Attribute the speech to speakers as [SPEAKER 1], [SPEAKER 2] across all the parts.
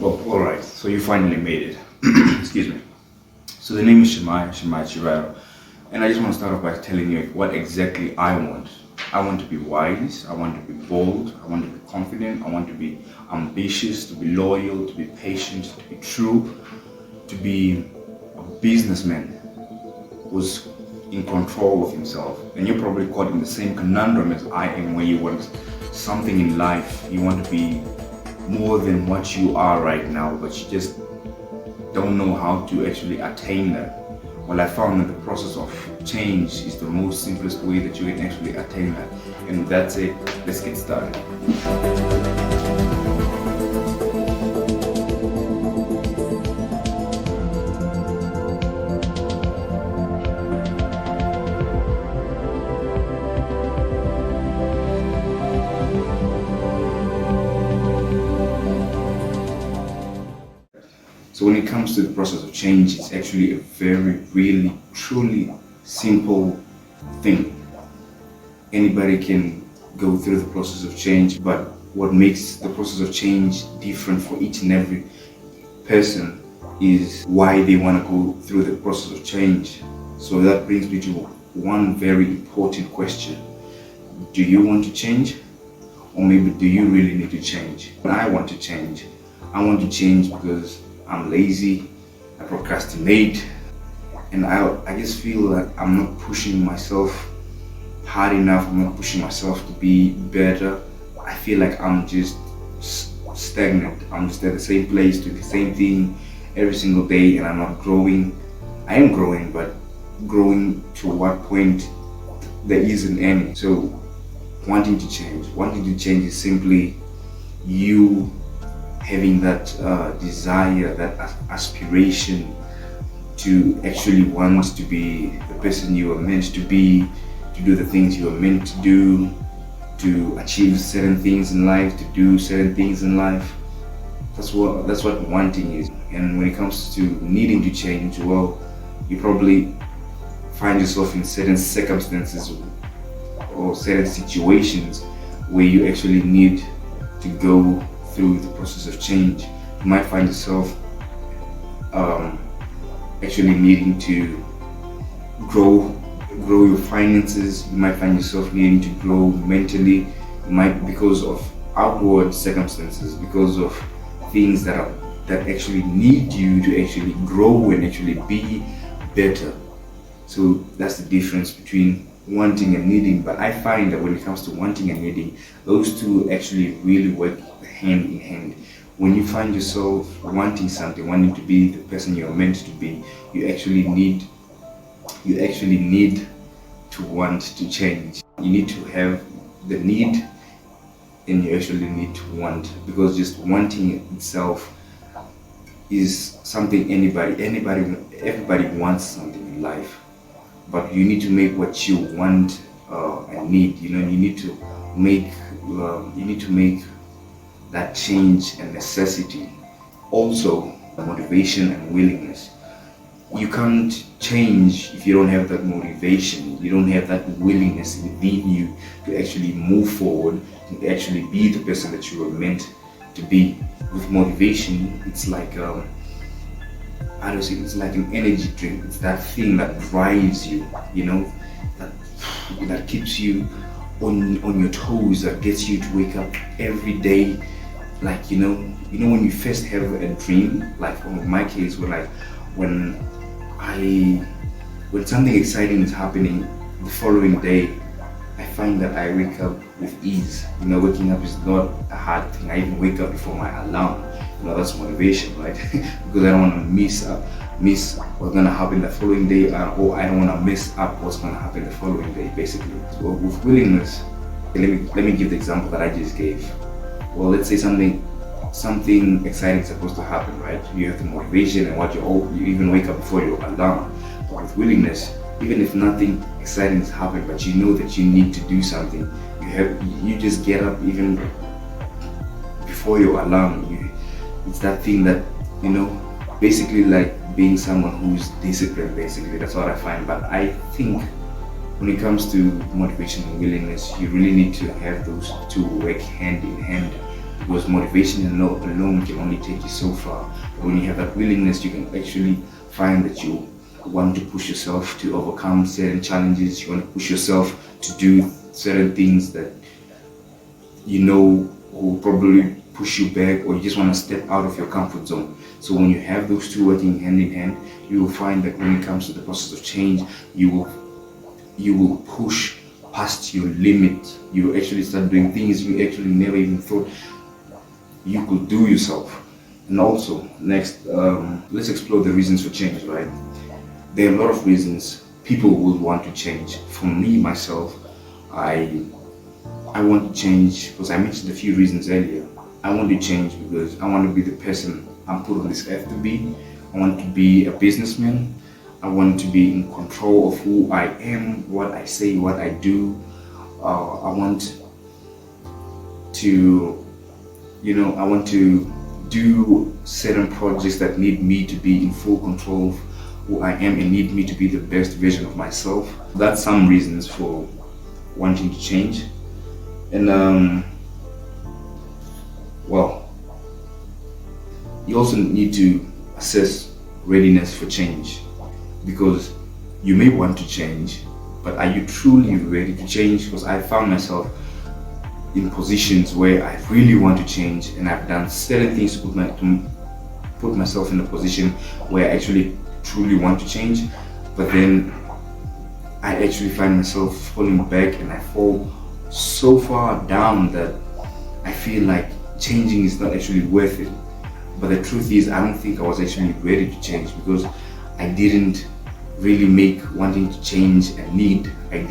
[SPEAKER 1] Well, all right. So you finally made it. Excuse me. So the name is Shemai Chirero, and I just want to start off by telling you what exactly I want. I want to be wise. I want to be bold. I want to be confident. I want to be ambitious, to be loyal, to be patient, to be true, to be a businessman who's in control of himself. And you're probably caught in the same conundrum as I am, where you want something in life. You want to be more than what you are right now, but you just don't know how to actually attain that. Well, I found that the process of change is the most simplest way that you can actually attain that. And that's it. Let's get started. So when it comes to the process of change, it's actually a very, really, truly simple thing. Anybody can go through the process of change, but what makes the process of change different for each and every person is why they want to go through the process of change. So that brings me to one very important question. Do you want to change? Or maybe do you really need to change? When I want to change because I'm lazy, I procrastinate, and I just feel like I'm not pushing myself hard enough. I'm not pushing myself to be better. I feel like I'm just stagnant. I'm just at the same place, doing the same thing every single day, and I'm not growing. I am growing, but growing to what point there isn't any. So wanting to change is simply you having that desire, that aspiration to actually want to be the person you are meant to be, to do the things you are meant to do, to achieve certain things in life, to do certain things in life. That's what wanting is. And when it comes to needing to change, well, you probably find yourself in certain circumstances or certain situations where you actually need to go through the process of change. You might find yourself actually needing to grow your finances. You might find yourself needing to grow mentally. You might, because of outward circumstances, because of things that actually need you to actually grow and actually be better. So that's the difference between wanting and needing. But I find that when it comes to wanting and needing, those two actually really work hand in hand. When you find yourself wanting something, wanting to be the person you're meant to be, you actually need to want to change. You need to have the need, and you actually need to want, because just wanting itself is something everybody wants something in life, but you need to make what you want and need. You need to make that change a necessity. Also, motivation and willingness. You can't change if you don't have that motivation. You don't have that willingness within you to actually move forward, to actually be the person that you were meant to be. With motivation, it's like it's like an energy drink. It's that thing that drives you, that keeps you on your toes, that gets you to wake up every day. Like when you first have a dream, like in my case, when something exciting is happening the following day, I find that I wake up with ease. Waking up is not a hard thing. I even wake up before my alarm. That's motivation, right? Because I don't want to miss what's gonna happen the following day, or I don't want to mess up what's gonna happen the following day, basically. So with willingness, let me give the example that I just gave. Well, let's say something exciting is supposed to happen, right? You have the motivation and you even wake up before your alarm. But with willingness, even if nothing exciting is happening, but you know that you need to do something, you just get up even before your alarm. It's that thing that, basically like being someone who's disciplined, basically. That's what I find. But I think when it comes to motivation and willingness, you really need to have those two work hand in hand, because motivation alone can only take you so far. But when you have that willingness, you can actually find that you want to push yourself to overcome certain challenges. You want to push yourself to do certain things that you know will probably push you back, or you just want to step out of your comfort zone. So when you have those two working hand in hand, you will find that when it comes to the process of change, you will push past your limit. You will actually start doing things you actually never even thought you could do yourself. And also, next, let's explore the reasons for change, right? There are a lot of reasons people would want to change. For me, myself, I want to change because I mentioned a few reasons earlier. I want to change because I want to be the person I'm put on this earth to be. I want to be a businessman. I want to be in control of who I am, what I say, what I do. I want to, I want to do certain projects that need me to be in full control of who I am and need me to be the best version of myself. That's some reasons for wanting to change. And you also need to assess readiness for change, because you may want to change, but are you truly ready to change? Because I found myself in positions where I really want to change, and I've done certain things to put myself in a position where I actually truly want to change, but then I actually find myself falling back, and I fall so far down that I feel like changing is not actually worth it. But the truth is, I don't think I was actually ready to change, because I didn't really make wanting to change a need. I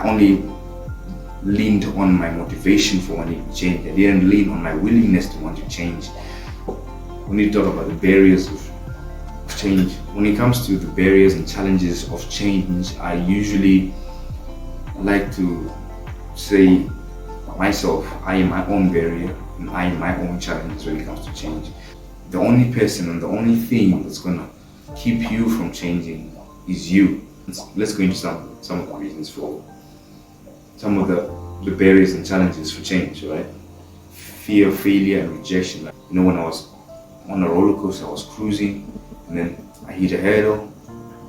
[SPEAKER 1] only leaned on my motivation for wanting to change. I didn't lean on my willingness to want to change. We need to talk about the barriers of change. When it comes to the barriers and challenges of change, I usually like to say myself, I am my own barrier and I am my own challenge when it comes to change. The only person and the only thing that's gonna keep you from changing is you. Let's go into some of the reasons for some of the barriers and challenges for change, right? Fear of failure and rejection. Like, when I was on a roller coaster, I was cruising, and then I hit a hurdle,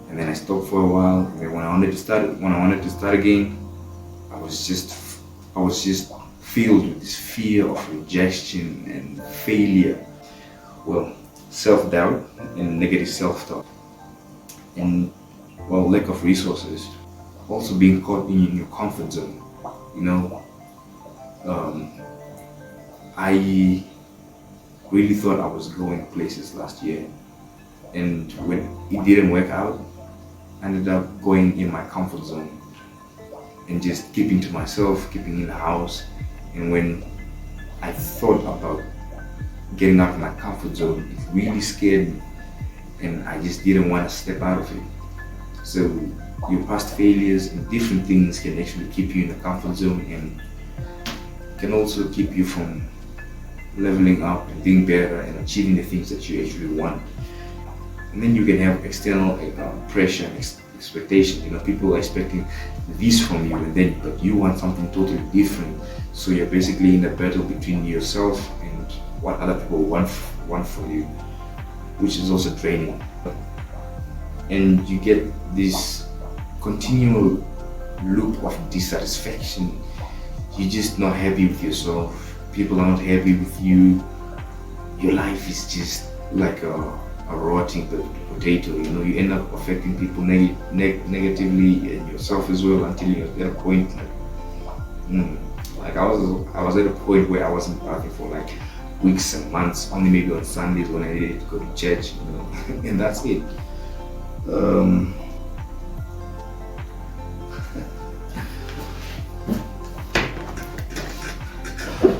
[SPEAKER 1] and then I stopped for a while, and then when I wanted to start again, I was just filled with this fear of rejection and failure. Well, self-doubt and negative self-talk, and lack of resources. Also being caught in your comfort zone. I really thought I was going places last year, and when it didn't work out, I ended up going in my comfort zone and just keeping to myself, keeping in the house. And when I thought about getting out of my comfort zone, it really scared me, and I just didn't want to step out of it. So your past failures and different things can actually keep you in the comfort zone, and can also keep you from leveling up and being better and achieving the things that you actually want. And then you can have external pressure and expectation. People are expecting this from you, but you want something totally different. So you're basically in a battle between yourself and what other people want from you, which is also draining. And you get this continual loop of dissatisfaction. You're just not happy with yourself. People are not happy with you. Your life is just like a rotting potato. You end up affecting people negatively, and yourself as well, until you're at a point like I was at a point where I wasn't bathing for like weeks and months, only maybe on Sundays when I needed to go to church, and that's it.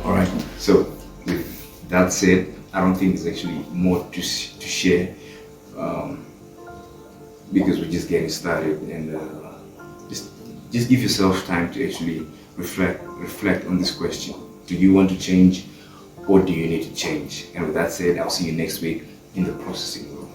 [SPEAKER 1] Alright, so with that said, I don't think there's actually more to share, because we're just getting started, and just give yourself time to actually reflect on this question. Do you want to change, or do you need to change? And with that said, I'll see you next week in the processing room.